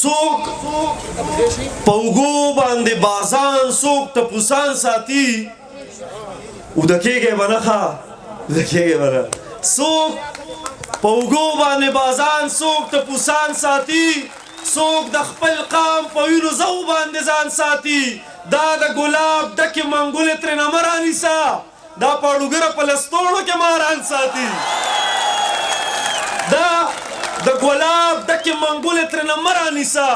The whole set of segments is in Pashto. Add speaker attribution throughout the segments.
Speaker 1: څوک په اوږو باندې بازان څوک ټپوسان ساتي اوده کېږئ به نه ښه اوده کېږئ به نه څوک په اوږو باندې بازان څوک ټپوسان ساتي څوک د خپل قام په وینو زو باندې ځان ساتي دا د ګلاب ډکې منګولې ترېنه مه رانیسه دا پاړوګره په لستوڼو کې ماران ساتي دا د ګلاب ډکې منګولې ترېنه مه رانیسه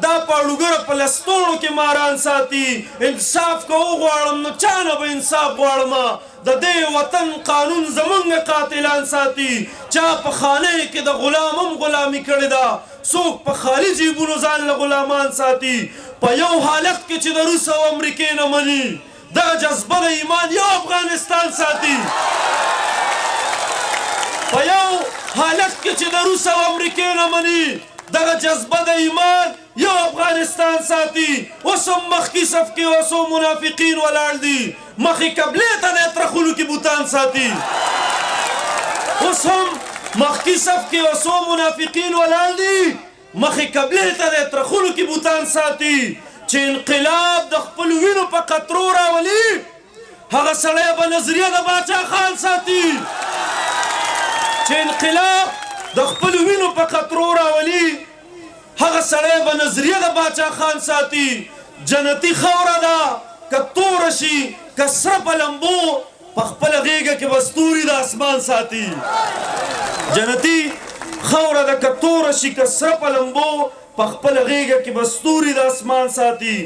Speaker 1: دا پاړوګره په لستوڼو کې ماران ساتي انصاف که وغواړم نو چا نه به انصاف غواړمه د دې وطن قانون زمونږ قاتلان ساتي چا په خانه کې د غلام هم غلامي کړې ده څوک په خالي جیبونو ځان له غلامان ساتي په یو حالت کې چې د روس او امریکې نه مني دغه جذبه د ایمان یو افغانستان ساتي په یو حالت کې چې د روس او امریکې نه مني دغه جذبه د ایمان یو افغانستان ساتي اوس هم مخکې صف کې اوس هم منافقین ولاړ دي مخې قبلې ته د اطرخونو کې بوتان ساتي اوس هم مخکې صف کې اوس هم منافقین ولاړ دي مخې قبلې ته د اطرخونو کې بوتان ساتي چې انقلاب د خپلو وینو په قطرو راولي هغه سړی به نظریه د باچا خان ساتي چې انقلاب د خپلو وینو په قطرو راولي هغه سړی به نظریه د باچا خان ساتي جنتي خاوره ده که توره شي که سره په لمبو په خپله غېږه کې به ستوري د اسمان ساتي جنتي خاوره ده که توره شي که سره په لمبو په خپله غېږه کې به ستوري د اسمان ساتي